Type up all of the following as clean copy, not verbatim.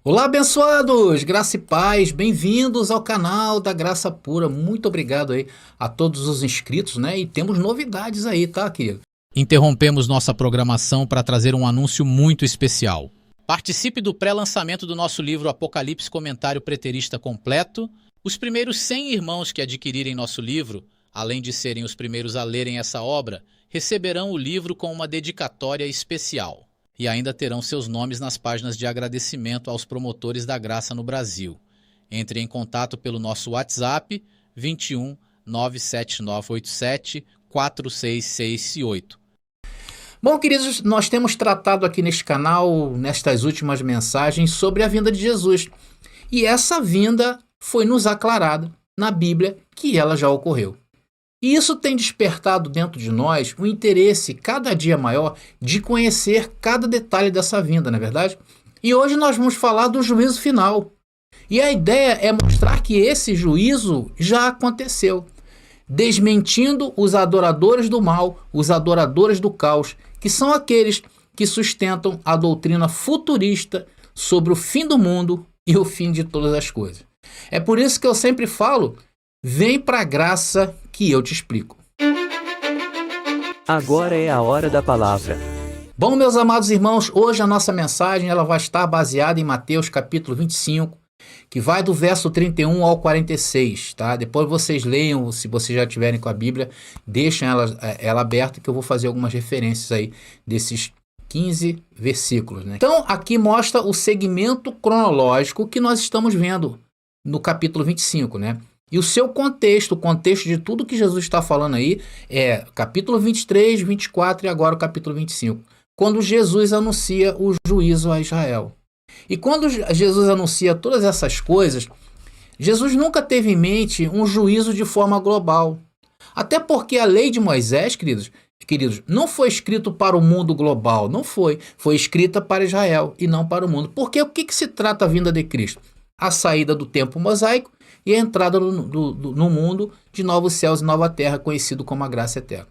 Olá, abençoados! Graça e paz, bem-vindos ao canal da Graça Pura. Muito obrigado aí a todos os inscritos, né? E temos novidades aí, tá, querido? Interrompemos nossa programação para trazer um anúncio muito especial. Participe do pré-lançamento do nosso livro Apocalipse Comentário Preterista Completo. Os primeiros 100 irmãos que adquirirem nosso livro, além de serem os primeiros a lerem essa obra, receberão o livro com uma dedicatória especial. E ainda terão seus nomes nas páginas de agradecimento aos promotores da graça no Brasil. Entre em contato pelo nosso WhatsApp 21 97987 4668. Bom, queridos, nós temos tratado aqui neste canal, nestas últimas mensagens, sobre a vinda de Jesus. E essa vinda foi nos aclarada na Bíblia que ela já ocorreu. E isso tem despertado dentro de nós um interesse cada dia maior de conhecer cada detalhe dessa vinda, não é verdade? E hoje nós vamos falar do juízo final. E a ideia é mostrar que esse juízo já aconteceu, desmentindo os adoradores do mal, os adoradores do caos, que são aqueles que sustentam a doutrina futurista sobre o fim do mundo e o fim de todas as coisas. É por isso que eu sempre falo, vem para a graça que eu te explico. Agora é a hora da palavra. Bom, meus amados irmãos, hoje a nossa mensagem ela vai estar baseada em Mateus capítulo 25, que vai do verso 31 ao 46, tá? Depois vocês leiam, se vocês já tiverem com a Bíblia, deixem ela aberta que eu vou fazer algumas referências aí desses 15 versículos, né? Então, aqui mostra o segmento cronológico que nós estamos vendo no capítulo 25, né? E o seu contexto, o contexto de tudo que Jesus está falando aí é capítulo 23, 24 e agora o capítulo 25, quando Jesus anuncia o juízo a Israel. E quando Jesus anuncia todas essas coisas, Jesus nunca teve em mente um juízo de forma global. Até porque a lei de Moisés, queridos, não foi escrito para o mundo global, não foi. Foi escrita para Israel e não para o mundo. Porque o que se trata a vinda de Cristo? A saída do tempo mosaico e a entrada no mundo de novos céus e nova terra, conhecido como a graça eterna.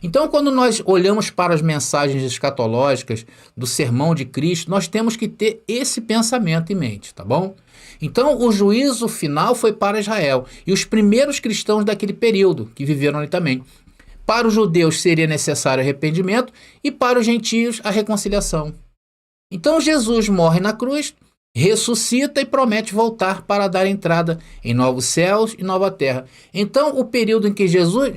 Então, quando nós olhamos para as mensagens escatológicas do sermão de Cristo, nós temos que ter esse pensamento em mente, tá bom? Então, o juízo final foi para Israel e os primeiros cristãos daquele período, que viveram ali também. Para os judeus seria necessário arrependimento e para os gentios a reconciliação. Então, Jesus morre na cruz, ressuscita e promete voltar para dar entrada em novos céus e nova terra. Então, o período em que Jesus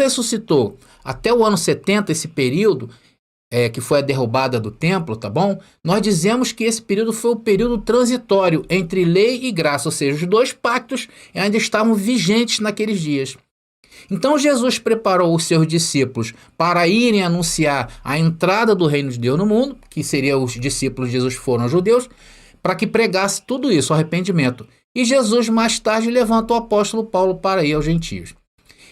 ressuscitou até o ano 70, esse período, que foi a derrubada do templo, tá bom? Nós dizemos que esse período foi o período transitório entre lei e graça, ou seja, os dois pactos ainda estavam vigentes naqueles dias. Então Jesus preparou os seus discípulos para irem anunciar a entrada do reino de Deus no mundo, que seriam os discípulos de Jesus foram os judeus, para que pregasse tudo isso, o arrependimento. E Jesus mais tarde levanta o apóstolo Paulo para ir aos gentios.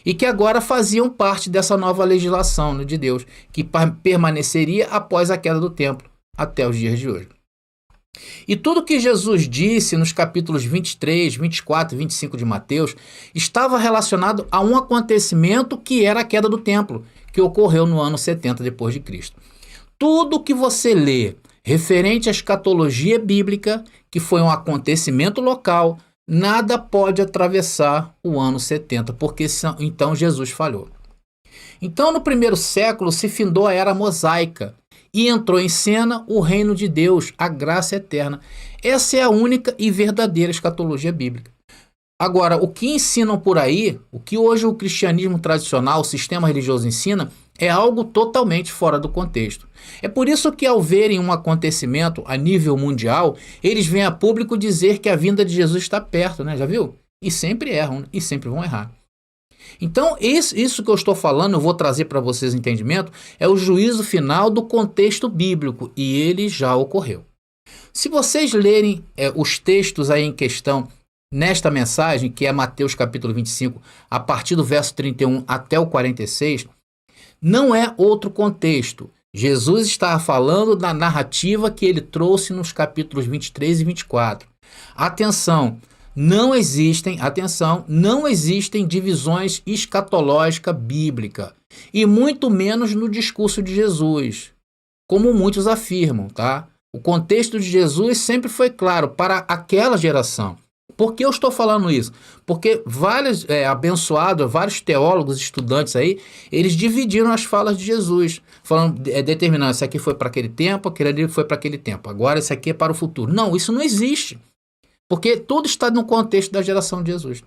E que agora faziam parte dessa nova legislação, né, de Deus, que permaneceria após a queda do templo, até os dias de hoje. E tudo que Jesus disse nos capítulos 23, 24 e 25 de Mateus estava relacionado a um acontecimento que era a queda do templo, que ocorreu no ano 70 depois de Cristo. Tudo que você lê referente à escatologia bíblica, que foi um acontecimento local, nada pode atravessar o ano 70, porque então Jesus falhou. Então, no primeiro século, se findou a era mosaica e entrou em cena o reino de Deus, a graça eterna. Essa é a única e verdadeira escatologia bíblica. Agora, o que ensinam por aí, o que hoje o cristianismo tradicional, o sistema religioso ensina, é algo totalmente fora do contexto. É por isso que, ao verem um acontecimento a nível mundial, eles vêm a público dizer que a vinda de Jesus está perto, né? Já viu? E sempre erram, né? E sempre vão errar. Então, isso que eu estou falando, eu vou trazer para vocês entendimento, é o juízo final do contexto bíblico, e ele já ocorreu. Se vocês lerem os textos aí em questão nesta mensagem, que é Mateus capítulo 25, a partir do verso 31 até o 46, não é outro contexto. Jesus está falando da narrativa que ele trouxe nos capítulos 23 e 24. Atenção, não existem divisões escatológicas bíblicas, e muito menos no discurso de Jesus, como muitos afirmam, tá? O contexto de Jesus sempre foi claro para aquela geração. Por que eu estou falando isso? Porque vários abençoados, vários teólogos, estudantes aí, eles dividiram as falas de Jesus, falando, determinando, isso aqui foi para aquele tempo, aquele ali foi para aquele tempo, agora isso aqui é para o futuro. Não, isso não existe, porque tudo está no contexto da geração de Jesus.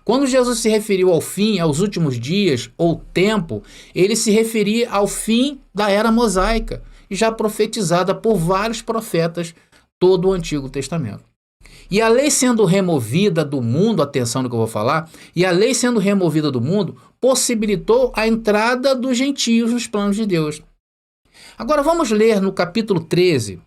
Quando Jesus se referiu ao fim, aos últimos dias, ou tempo, ele se referia ao fim da era mosaica, já profetizada por vários profetas, todo o Antigo Testamento. E a lei sendo removida do mundo, atenção no que eu vou falar, e a lei sendo removida do mundo, possibilitou a entrada dos gentios nos planos de Deus. Agora vamos ler no capítulo 13,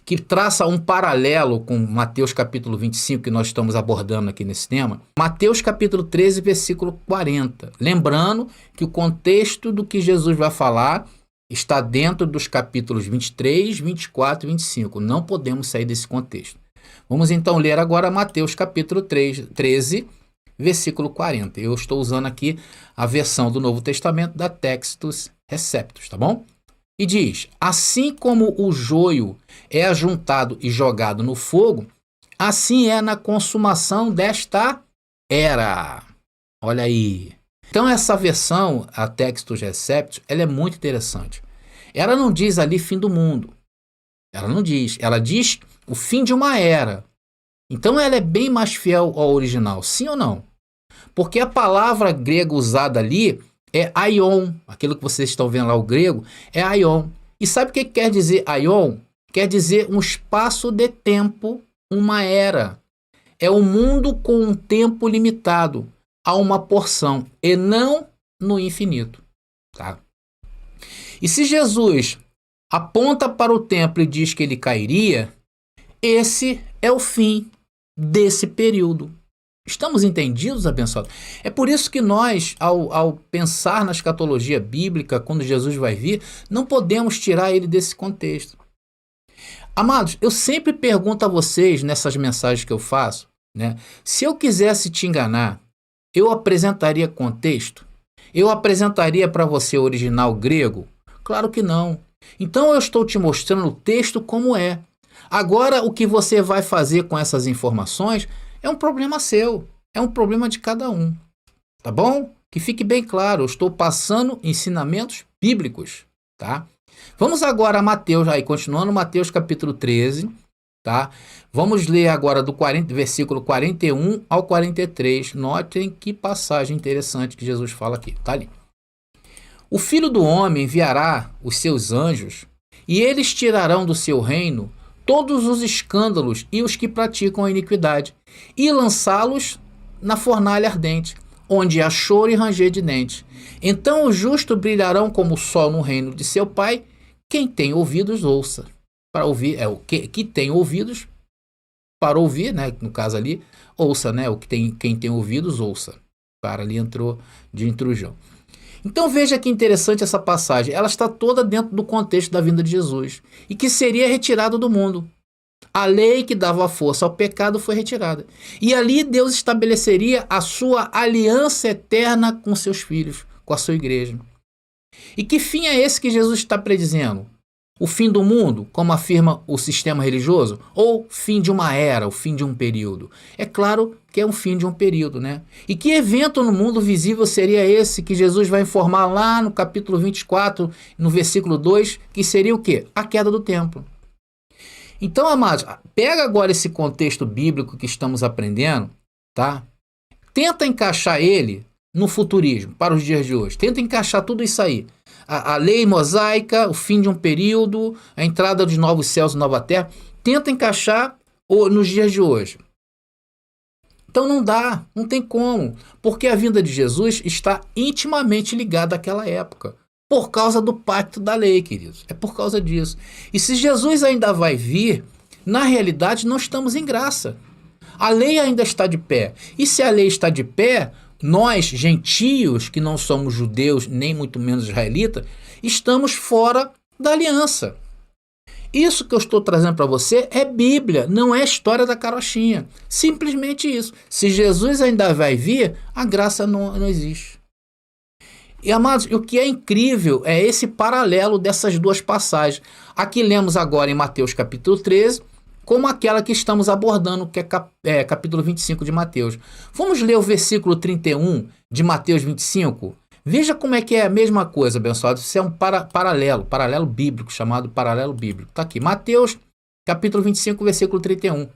que traça um paralelo com Mateus capítulo 25, que nós estamos abordando aqui nesse tema. Mateus capítulo 13, versículo 40. Lembrando que o contexto do que Jesus vai falar está dentro dos capítulos 23, 24 e 25. Não podemos sair desse contexto. Vamos então ler agora Mateus capítulo 13, versículo 40. Eu estou usando aqui a versão do Novo Testamento da Textus Receptus, tá bom? E diz, assim como o joio é ajuntado e jogado no fogo, assim é na consumação desta era. Olha aí. Então essa versão, a Textus Receptus, ela é muito interessante. Ela não diz ali fim do mundo. Ela não diz. Ela diz o fim de uma era. Então ela é bem mais fiel ao original, sim ou não? Porque a palavra grega usada ali é aion. Aquilo que vocês estão vendo lá, o grego, é aion. E sabe o que quer dizer aion? Quer dizer um espaço de tempo, uma era. É um mundo com um tempo limitado a uma porção e não no infinito. Tá? E se Jesus aponta para o templo e diz que ele cairia, esse é o fim desse período. Estamos entendidos, abençoados? É por isso que nós, ao pensar na escatologia bíblica, quando Jesus vai vir, não podemos tirar ele desse contexto. Amados, eu sempre pergunto a vocês, nessas mensagens que eu faço, né, se eu quisesse te enganar, eu apresentaria contexto? Eu apresentaria para você o original grego? Claro que não. Então eu estou te mostrando o texto como é. Agora, o que você vai fazer com essas informações é um problema seu, é um problema de cada um, tá bom? Que fique bem claro, eu estou passando ensinamentos bíblicos, tá? Vamos agora a Mateus, aí continuando Mateus capítulo 13, tá? Vamos ler agora do versículo 41 ao 43, notem que passagem interessante que Jesus fala aqui, tá ali. O Filho do Homem enviará os seus anjos, e eles tirarão do seu reino todos os escândalos e os que praticam a iniquidade, e lançá-los na fornalha ardente, onde há choro e ranger de dentes. Então os justos brilharão como o sol no reino de seu Pai. Quem tem ouvidos, ouça. Para ouvir, o que tem ouvidos, para ouvir, né? No caso ali, ouça, né? Quem tem ouvidos, ouça. Para ali entrou de intrusão. Então veja que interessante essa passagem. Ela está toda dentro do contexto da vinda de Jesus e que seria retirado do mundo. A lei que dava força ao pecado foi retirada. E ali Deus estabeleceria a sua aliança eterna com seus filhos, com a sua igreja. E que fim é esse que Jesus está predizendo? O fim do mundo, como afirma o sistema religioso? Ou fim de uma era, o fim de um período? É claro que é um fim de um período, né? E que evento no mundo visível seria esse que Jesus vai informar lá no capítulo 24, no versículo 2, que seria o quê? A queda do templo. Então, amados, pega agora esse contexto bíblico que estamos aprendendo, tá? Tenta encaixar ele no futurismo, para os dias de hoje. Tenta encaixar tudo isso aí. A lei mosaica, o fim de um período, a entrada de novos céus e nova terra. Tenta encaixar nos dias de hoje. Então não dá, não tem como. Porque a vinda de Jesus está intimamente ligada àquela época. Por causa do pacto da lei, queridos. É por causa disso. E se Jesus ainda vai vir, na realidade não estamos em graça. A lei ainda está de pé. E se a lei está de pé, nós, gentios, que não somos judeus, nem muito menos israelitas, estamos fora da aliança. Isso que eu estou trazendo para você é Bíblia, não é história da carochinha. Simplesmente isso. Se Jesus ainda vai vir, a graça não existe. E, amados, o que é incrível é esse paralelo dessas duas passagens. Aqui lemos agora em Mateus capítulo 13, como aquela que estamos abordando, que é capítulo 25 de Mateus. Vamos ler o versículo 31 de Mateus 25? Veja como é que é a mesma coisa, abençoado. Isso é um paralelo bíblico, chamado paralelo bíblico. Está aqui, Mateus capítulo 25, versículo 31,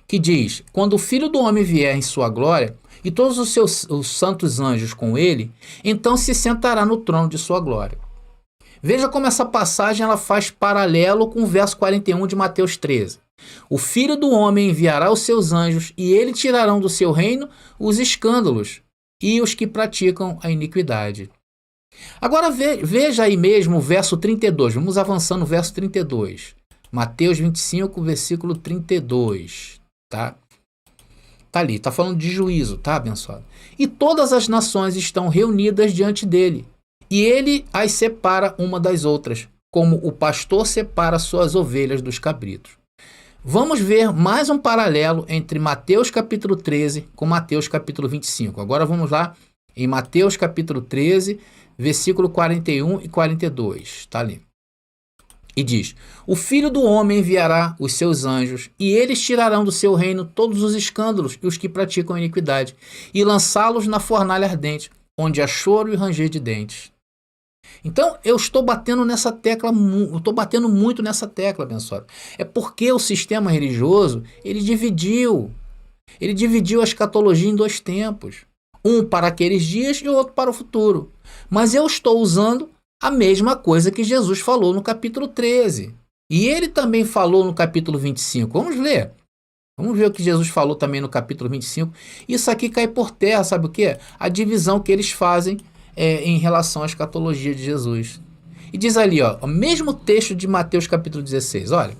que diz: quando o Filho do Homem vier em sua glória, e todos os santos anjos com ele, então se sentará no trono de sua glória. Veja como essa passagem ela faz paralelo com o verso 41 de Mateus 13. O Filho do Homem enviará os seus anjos, e eles tirarão do seu reino os escândalos e os que praticam a iniquidade. Agora veja aí mesmo o verso 32. Vamos avançando no verso 32. Mateus 25, versículo 32. Tá? Tá ali, tá falando de juízo, tá, abençoado? E todas as nações estão reunidas diante dele, e ele as separa uma das outras, como o pastor separa suas ovelhas dos cabritos. Vamos ver mais um paralelo entre Mateus capítulo 13 com Mateus capítulo 25. Agora vamos lá em Mateus capítulo 13, versículo 41 e 42. Tá ali. E diz: o Filho do Homem enviará os seus anjos, e eles tirarão do seu reino todos os escândalos e os que praticam iniquidade, e lançá-los na fornalha ardente, onde há choro e ranger de dentes. Então, eu estou batendo nessa tecla, eu estou batendo muito nessa tecla, abençoado. É porque o sistema religioso, ele dividiu a escatologia em dois tempos. Um para aqueles dias e o outro para o futuro. Mas eu estou usando a mesma coisa que Jesus falou no capítulo 13. E ele também falou no capítulo 25. Vamos ler. Vamos ver o que Jesus falou também no capítulo 25. Isso aqui cai por terra, sabe o quê? A divisão que eles fazem em relação à escatologia de Jesus. E diz ali, ó, o mesmo texto de Mateus capítulo 16. Olha,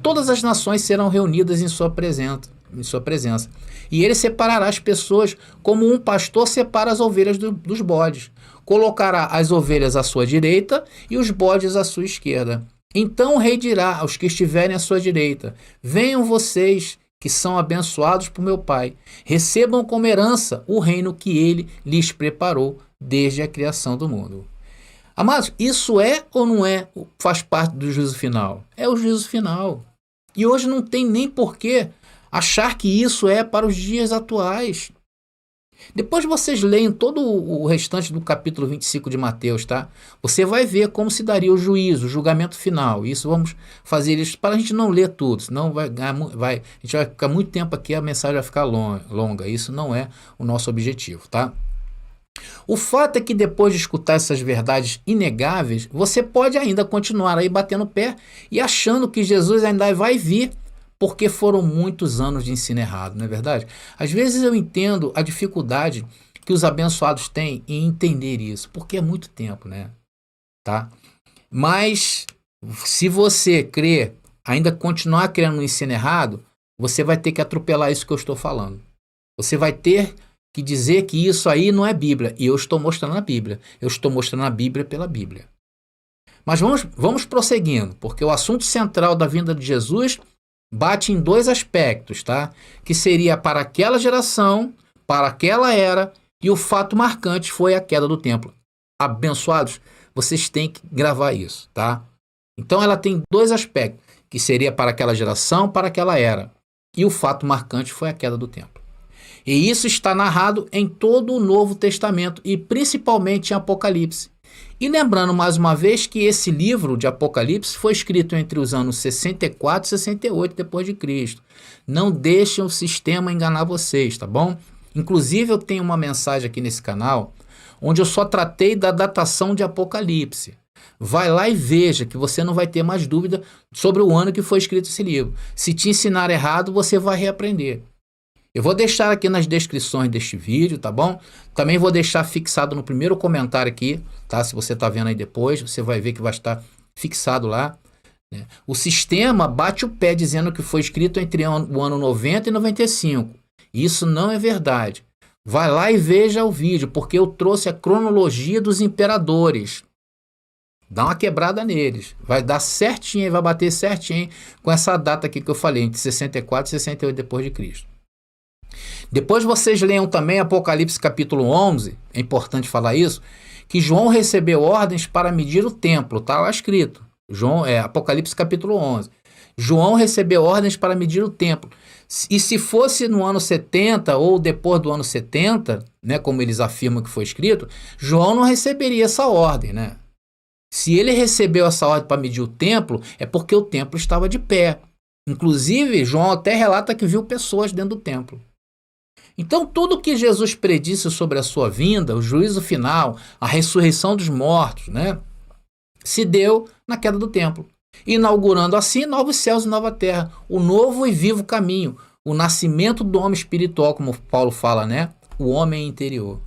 todas as nações serão reunidas em sua presença. E ele separará as pessoas como um pastor separa as ovelhas dos bodes. Colocará as ovelhas à sua direita e os bodes à sua esquerda. Então o rei dirá aos que estiverem à sua direita: venham vocês, que são abençoados por meu Pai, recebam como herança o reino que ele lhes preparou desde a criação do mundo. Amados, isso é ou não é, faz parte do juízo final? É o juízo final. E hoje não tem nem porquê achar que isso é para os dias atuais. Depois vocês leem todo o restante do capítulo 25 de Mateus, tá? Você vai ver como se daria o juízo, o julgamento final. Isso vamos fazer isso para a gente não ler tudo, senão a gente vai ficar muito tempo aqui, a mensagem vai ficar longa. Isso não é o nosso objetivo, tá? O fato é que depois de escutar essas verdades inegáveis, você pode ainda continuar aí batendo o pé e achando que Jesus ainda vai vir, porque foram muitos anos de ensino errado, não é verdade? Às vezes eu entendo a dificuldade que os abençoados têm em entender isso, porque é muito tempo, né? Tá? Mas se você crer, ainda continuar crendo no ensino errado, você vai ter que atropelar isso que eu estou falando. Você vai ter que dizer que isso aí não é Bíblia, e eu estou mostrando a Bíblia. Eu estou mostrando a Bíblia pela Bíblia. Mas vamos prosseguindo, porque o assunto central da vinda de Jesus bate em dois aspectos, tá? Que seria para aquela geração, para aquela era, e o fato marcante foi a queda do templo. Abençoados, vocês têm que gravar isso, tá? Então ela tem dois aspectos, que seria para aquela geração, para aquela era, e o fato marcante foi a queda do templo. E isso está narrado em todo o Novo Testamento e principalmente em Apocalipse. E lembrando mais uma vez que esse livro de Apocalipse foi escrito entre os anos 64 e 68 depois de Cristo. Não deixem o sistema enganar vocês, tá bom? Inclusive eu tenho uma mensagem aqui nesse canal onde eu só tratei da datação de Apocalipse. Vai lá e veja que você não vai ter mais dúvida sobre o ano que foi escrito esse livro. Se te ensinar errado, você vai reaprender. Eu vou deixar aqui nas descrições deste vídeo, tá bom? Também vou deixar fixado no primeiro comentário aqui, tá? Se você tá vendo aí depois, você vai ver que vai estar fixado lá, né? O sistema bate o pé dizendo que foi escrito entre o ano 90 e 95. Isso não é verdade. Vai lá e veja o vídeo, porque eu trouxe a cronologia dos imperadores. Dá uma quebrada neles. Vai dar certinho, vai bater certinho com essa data aqui que eu falei, entre 64 e 68 depois de Cristo. Depois vocês leiam também Apocalipse capítulo 11, é importante falar isso, que João recebeu ordens para medir o templo, está lá escrito. Apocalipse capítulo 11. João recebeu ordens para medir o templo. E se fosse no ano 70 ou depois do ano 70, né, como eles afirmam que foi escrito, João não receberia essa ordem, né? Se ele recebeu essa ordem para medir o templo, é porque o templo estava de pé. Inclusive, João até relata que viu pessoas dentro do templo. Então, tudo que Jesus predisse sobre a sua vinda, o juízo final, a ressurreição dos mortos, né, se deu na queda do templo, inaugurando assim novos céus e nova terra, o novo e vivo caminho, o nascimento do homem espiritual, como Paulo fala, né, o homem interior.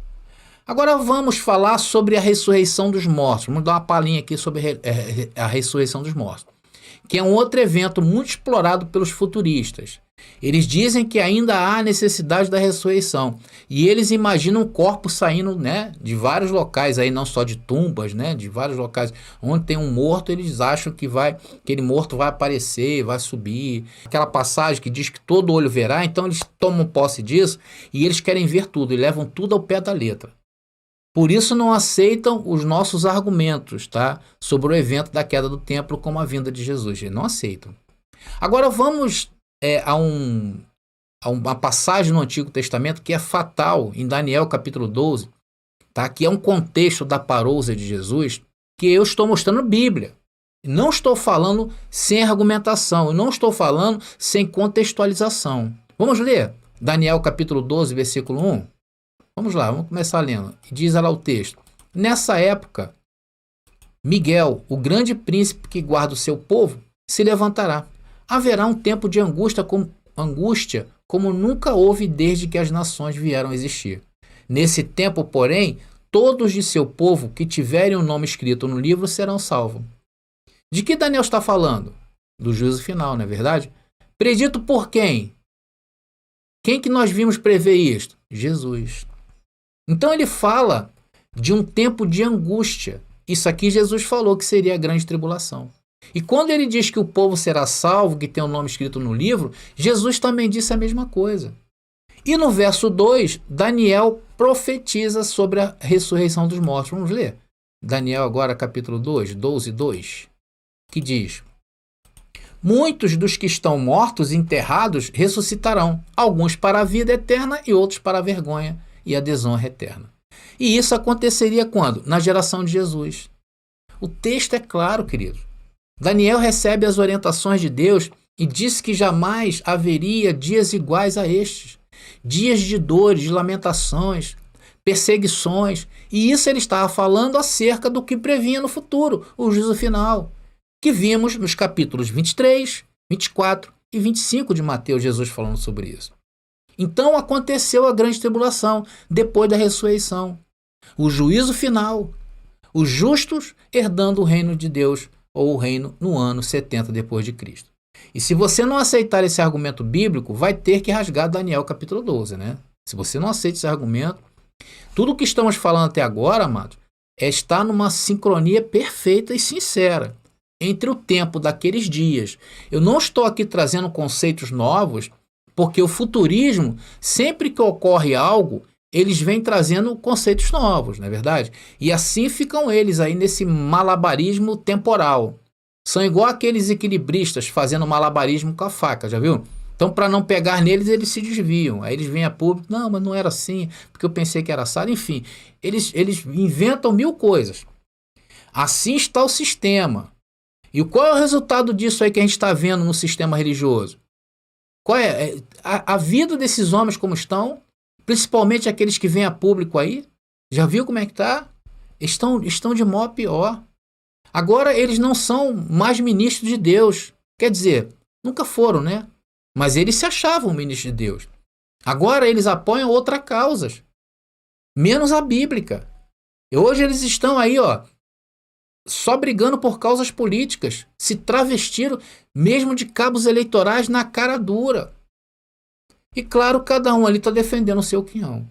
Agora vamos falar sobre a ressurreição dos mortos. Vamos dar uma palhinha aqui sobre a ressurreição dos mortos, que é um outro evento muito explorado pelos futuristas. Eles dizem que ainda há necessidade da ressurreição e eles imaginam corpos saindo, né, de vários locais, aí, não só de tumbas, né, de vários locais onde tem um morto. Eles acham que aquele morto vai aparecer, vai subir. Aquela passagem que diz que todo olho verá, então eles tomam posse disso e eles querem ver tudo e levam tudo ao pé da letra. Por isso não aceitam os nossos argumentos, tá, sobre o evento da queda do templo como a vinda de Jesus. Eles não aceitam. Agora vamos a uma passagem no Antigo Testamento que é fatal, em Daniel capítulo 12, tá, que é um contexto da parousia de Jesus, que eu estou mostrando Bíblia. Não estou falando sem argumentação, eu não estou falando sem contextualização. Vamos ler Daniel capítulo 12, versículo 1? Vamos lá, vamos começar lendo. Diz lá o texto: nessa época, Miguel, o grande príncipe que guarda o seu povo, se levantará. Haverá um tempo de angústia como nunca houve desde que as nações vieram a existir. Nesse tempo, porém, todos de seu povo que tiverem o nome escrito no livro serão salvos. De que Daniel está falando? Do juízo final, não é verdade? Predito por quem? Quem que nós vimos prever isto? Jesus. Então ele fala de um tempo de angústia. Isso aqui Jesus falou que seria a grande tribulação. E quando ele diz que o povo será salvo, que tem o nome escrito no livro, Jesus também disse a mesma coisa. E no verso 2, Daniel profetiza sobre a ressurreição dos mortos. Vamos ler? Daniel agora capítulo 2, 12, 2, que diz: muitos dos que estão mortos e enterrados ressuscitarão, alguns para a vida eterna e outros para a vergonha e a desonra eterna. E isso aconteceria quando? Na geração de Jesus. O texto é claro, querido. Daniel recebe as orientações de Deus e disse que jamais haveria dias iguais a estes. Dias de dores, de lamentações, perseguições. E isso ele estava falando acerca do que previnha no futuro, o juízo final, que vimos nos capítulos 23, 24 e 25 de Mateus, Jesus falando sobre isso. Então aconteceu a grande tribulação, depois da ressurreição. O juízo final, os justos herdando o reino de Deus, ou o reino no ano 70 depois de Cristo. E se você não aceitar esse argumento bíblico, vai ter que rasgar Daniel capítulo 12, né? Se você não aceita esse argumento, tudo o que estamos falando até agora, amados, está numa sincronia perfeita e sincera entre o tempo daqueles dias. Eu não estou aqui trazendo conceitos novos, porque o futurismo, sempre que ocorre algo, eles vêm trazendo conceitos novos, não é verdade? E assim ficam eles aí nesse malabarismo temporal. São igual aqueles equilibristas fazendo malabarismo com a faca, já viu? Então, para não pegar neles, eles se desviam. Aí eles vêm a público: não, mas não era assim, porque eu pensei que era assado. Enfim, eles inventam mil coisas. Assim está o sistema. E qual é o resultado disso aí que a gente está vendo no sistema religioso? Qual é a vida desses homens como estão? Principalmente aqueles que vêm a público aí. Já viu como é que está? Estão de mal a pior. Agora eles não são mais ministros de Deus. Quer dizer, nunca foram, né? Mas eles se achavam ministros de Deus. Agora eles apoiam outras causas, menos a bíblica. E hoje eles estão aí, só brigando por causas políticas. Se travestiram mesmo de cabos eleitorais na cara dura. E claro, cada um ali está defendendo o seu quinhão.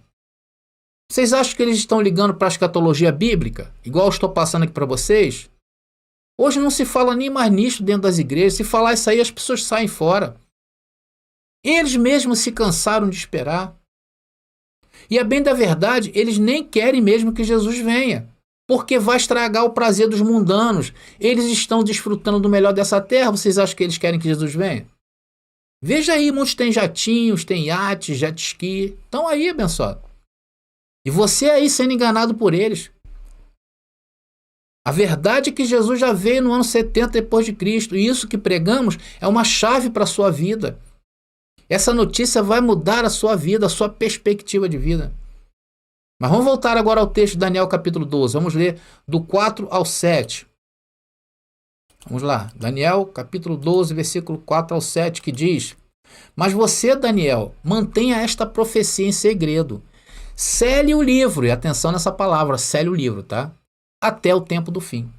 Vocês acham que eles estão ligando para a escatologia bíblica? Igual eu estou passando aqui para vocês? Hoje não se fala nem mais nisso dentro das igrejas. Se falar isso aí, as pessoas saem fora. Eles mesmos se cansaram de esperar. E a bem da verdade, eles nem querem mesmo que Jesus venha. porque vai estragar o prazer dos mundanos. Eles estão desfrutando do melhor dessa terra, vocês acham que eles querem que Jesus venha? Veja aí, muitos têm jatinhos, têm iates, jet ski, estão aí, abençoado. E você aí sendo enganado por eles. A verdade é que Jesus já veio no ano 70 depois de Cristo, e isso que pregamos é uma chave para a sua vida. Essa notícia vai mudar a sua vida, a sua perspectiva de vida. Mas vamos voltar agora ao texto de Daniel capítulo 12. Vamos ler do 4 ao 7. Vamos lá. Daniel capítulo 12, versículo 4 ao 7, que diz: Mas você, Daniel, mantenha esta profecia em segredo. Cele o livro, e atenção nessa palavra, cele o livro, tá? Até o tempo do fim.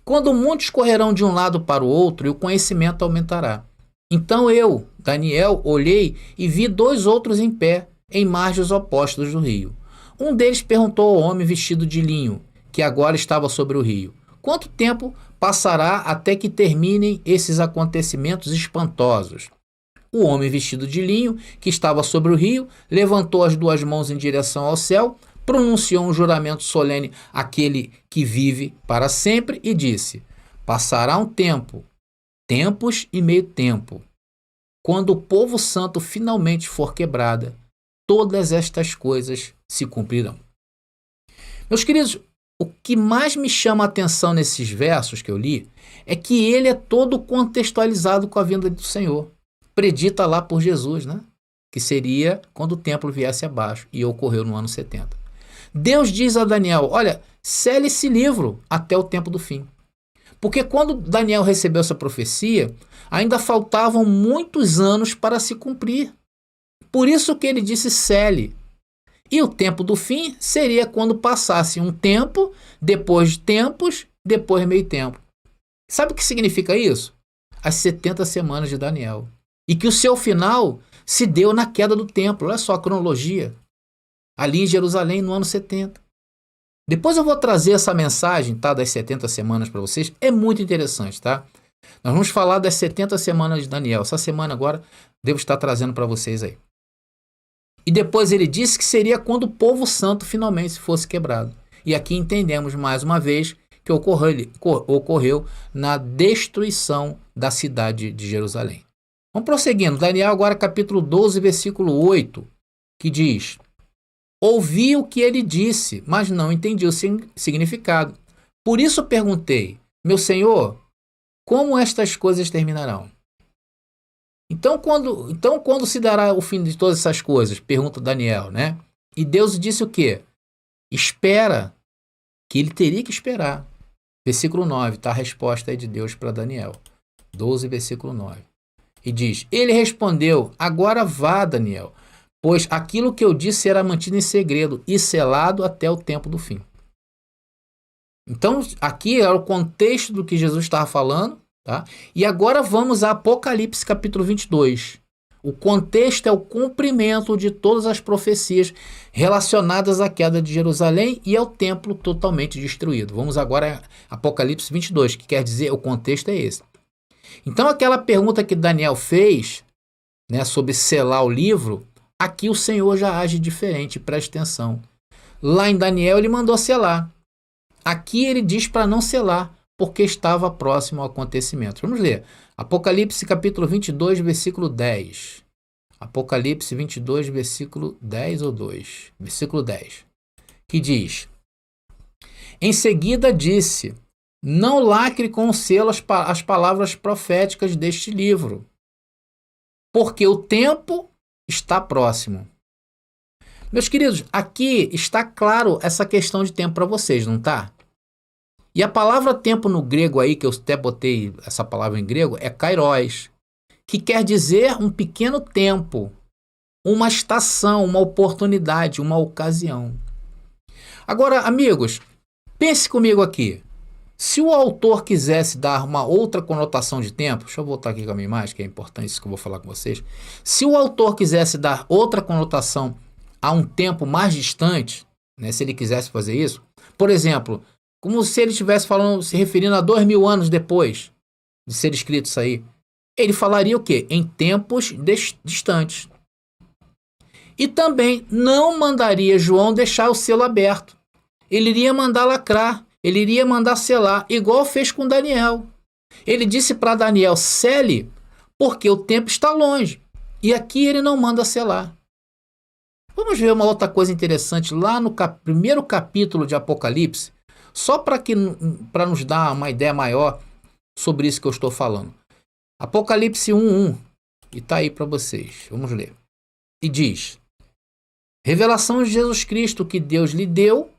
Quando muitos correrão de um lado para o outro, e o conhecimento aumentará. Então eu, Daniel, olhei e vi 2 outros em pé, em margens opostas do rio. Um deles perguntou ao homem vestido de linho, que agora estava sobre o rio: Quanto tempo passará até que terminem esses acontecimentos espantosos? O homem vestido de linho, que estava sobre o rio, levantou as 2 mãos em direção ao céu, pronunciou um juramento solene àquele que vive para sempre e disse: Passará um tempo, tempos e meio tempo. Quando o povo santo finalmente for quebrada, todas estas coisas se cumprirão. Meus queridos, o que mais me chama a atenção nesses versos que eu li é que ele é todo contextualizado com a vinda do Senhor. Predita lá por Jesus, né? Que seria quando o templo viesse abaixo, e ocorreu no ano 70. Deus diz a Daniel: olha, cele esse livro até o tempo do fim. Porque quando Daniel recebeu essa profecia, ainda faltavam muitos anos para se cumprir. Por isso que ele disse cele. E o tempo do fim seria quando passasse um tempo, depois tempos, depois meio tempo. Sabe o que significa isso? As 70 semanas de Daniel. E que o seu final se deu na queda do templo. Olha só a cronologia. Ali em Jerusalém, no ano 70. Depois eu vou trazer essa mensagem, tá, das 70 semanas para vocês. É muito interessante, tá? Nós vamos falar das 70 semanas de Daniel. Essa semana agora devo estar trazendo para vocês aí. E depois ele disse que seria quando o povo santo finalmente fosse quebrado. E aqui entendemos mais uma vez que ocorreu na destruição da cidade de Jerusalém. Vamos prosseguindo. Daniel agora capítulo 12, versículo 8, que diz: Ouvi o que ele disse, mas não entendi o significado. Por isso perguntei: Meu senhor, como estas coisas terminarão? Então quando se dará o fim de todas essas coisas? Pergunta Daniel, né? E Deus disse o quê? Espera, que ele teria que esperar. Versículo 9, está a resposta aí de Deus para Daniel. 12, versículo 9. E diz: Ele respondeu: Agora vá, Daniel, pois aquilo que eu disse será mantido em segredo e selado até o tempo do fim. Então, aqui era o contexto do que Jesus estava falando, tá? E agora vamos a Apocalipse capítulo 22. O contexto é o cumprimento de todas as profecias relacionadas à queda de Jerusalém e ao templo totalmente destruído. Vamos agora a Apocalipse 22, que quer dizer, o contexto é esse. Então, aquela pergunta que Daniel fez, né, sobre selar o livro, aqui o Senhor já age diferente, preste atenção. Lá em Daniel ele mandou selar. Aqui ele diz para não selar, porque estava próximo ao acontecimento. Vamos ler. Apocalipse capítulo 22, versículo 10. Apocalipse 22, versículo 10 ou 2. Versículo 10. Que diz: Em seguida disse: Não lacre com o selo as palavras proféticas deste livro, porque o tempo está próximo. Meus queridos, aqui está claro essa questão de tempo para vocês, não está? E a palavra tempo no grego aí, que eu até botei essa palavra em grego, é kairos, que quer dizer um pequeno tempo, uma estação, uma oportunidade, uma ocasião. Agora, amigos, pense comigo aqui. Se o autor quisesse dar uma outra conotação de tempo, deixa eu voltar aqui com a minha imagem, que é importante isso que eu vou falar com vocês. Se o autor quisesse dar outra conotação a um tempo mais distante, né, se ele quisesse fazer isso, por exemplo, como se ele estivesse falando, se referindo a 2000 anos depois de ser escrito isso aí, ele falaria o quê? Em tempos distantes. E também não mandaria João deixar o selo aberto. Ele iria mandar lacrar ele iria mandar selar, igual fez com Daniel. Ele disse para Daniel: sele, porque o tempo está longe. E aqui ele não manda selar. Vamos ver uma outra coisa interessante lá no primeiro capítulo de Apocalipse, só para nos dar uma ideia maior sobre isso que eu estou falando. Apocalipse 1:1, e está aí para vocês. Vamos ler. E diz: revelação de Jesus Cristo que Deus lhe deu,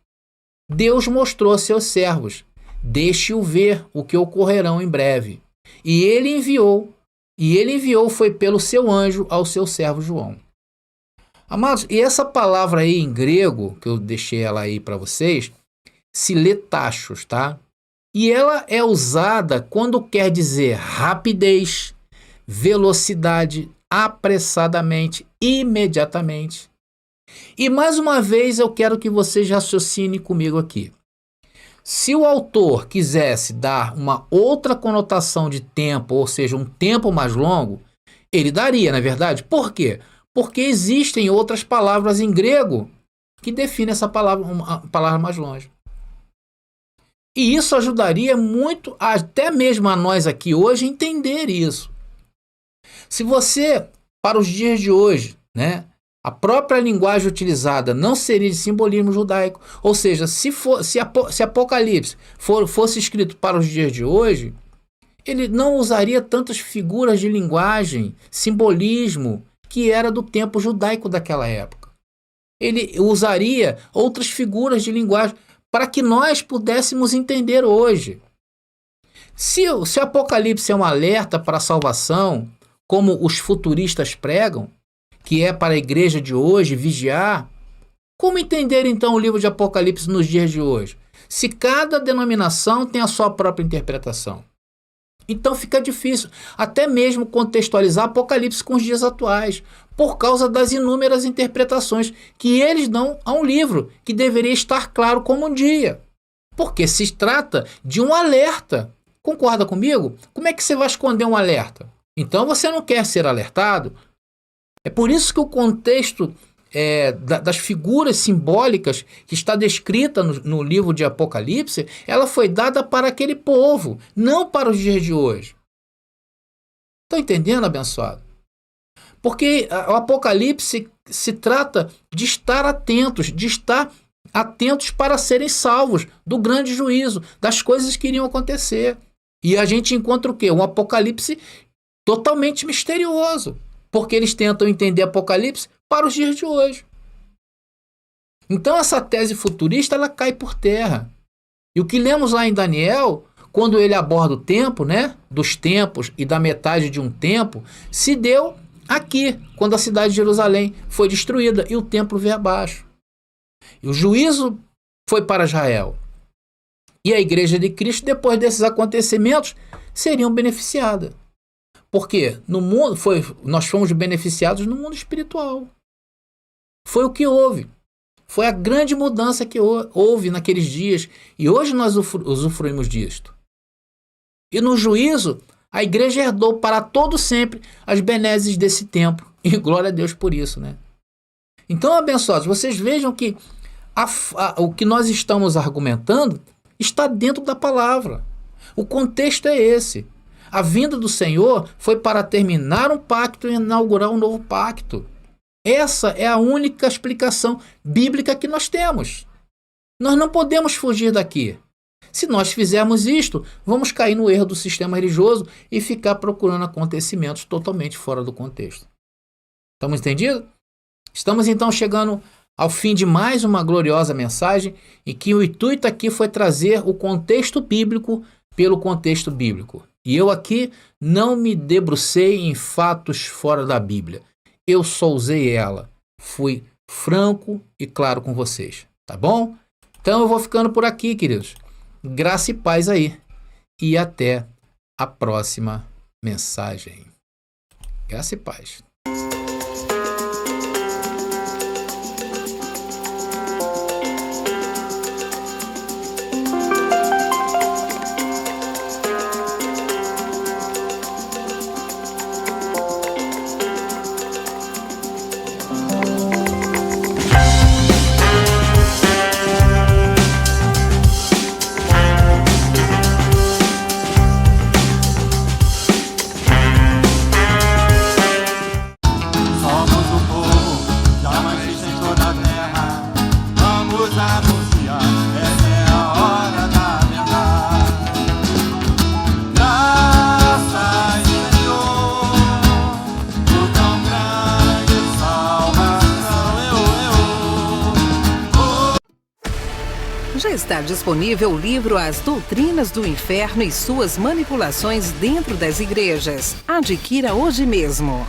Deus mostrou a seus servos. Deixe-o ver o que ocorrerão em breve. E ele enviou foi pelo seu anjo ao seu servo João. Amados, e essa palavra aí em grego, que eu deixei ela aí para vocês, se lê tachos, tá? E ela é usada quando quer dizer rapidez, velocidade, apressadamente, imediatamente. E mais uma vez eu quero que vocês raciocinem comigo aqui. Se o autor quisesse dar uma outra conotação de tempo, ou seja, um tempo mais longo, ele daria, não é verdade? Por quê? Porque existem outras palavras em grego que definem essa palavra, uma palavra mais longe. E isso ajudaria muito, até mesmo a nós aqui hoje, entender isso. Se você, para os dias de hoje, né, a própria linguagem utilizada não seria de simbolismo judaico, ou seja, se Apocalipse fosse escrito para os dias de hoje, ele não usaria tantas figuras de linguagem, simbolismo, que era do tempo judaico daquela época. Ele usaria outras figuras de linguagem para que nós pudéssemos entender hoje. Se Apocalipse é um alerta para a salvação, como os futuristas pregam, que é para a igreja de hoje vigiar, como entender então o livro de Apocalipse nos dias de hoje? Se cada denominação tem a sua própria interpretação. Então fica difícil até mesmo contextualizar Apocalipse com os dias atuais, por causa das inúmeras interpretações que eles dão a um livro que deveria estar claro como um dia. Porque se trata de um alerta. Concorda comigo? Como é que você vai esconder um alerta? Então você não quer ser alertado? É por isso que o contexto das figuras simbólicas que está descrita no livro de Apocalipse, ela foi dada para aquele povo, não para os dias de hoje. Estão entendendo, abençoado? Porque o Apocalipse se trata de estar atentos para serem salvos do grande juízo, das coisas que iriam acontecer. E a gente encontra o quê? Um Apocalipse totalmente misterioso, porque eles tentam entender Apocalipse para os dias de hoje. Então essa tese futurista ela cai por terra. E o que lemos lá em Daniel, quando ele aborda o tempo, né, dos tempos e da metade de um tempo, se deu aqui, quando a cidade de Jerusalém foi destruída e o templo veio abaixo. E o juízo foi para Israel. E a igreja de Cristo, depois desses acontecimentos, seriam beneficiada. Porque no mundo nós fomos beneficiados no mundo espiritual. Foi o que houve. Foi a grande mudança que houve naqueles dias. E hoje nós usufruímos disto. E no juízo, a igreja herdou para todo sempre as benesses desse tempo. E glória a Deus por isso, né? Então, abençoados, vocês vejam que o que nós estamos argumentando está dentro da palavra. O contexto é esse. A vinda do Senhor foi para terminar um pacto e inaugurar um novo pacto. Essa é a única explicação bíblica que nós temos. Nós não podemos fugir daqui. Se nós fizermos isto, vamos cair no erro do sistema religioso e ficar procurando acontecimentos totalmente fora do contexto. Estamos entendidos? Estamos então chegando ao fim de mais uma gloriosa mensagem em que o intuito aqui foi trazer o contexto bíblico pelo contexto bíblico. E eu aqui não me debrucei em fatos fora da Bíblia. Eu só usei ela. Fui franco e claro com vocês. Tá bom? Então eu vou ficando por aqui, queridos. Graça e paz aí. E até a próxima mensagem. Graça e paz. está disponível o livro As Doutrinas do Inferno e Suas Manipulações Dentro das Igrejas. Adquira hoje mesmo.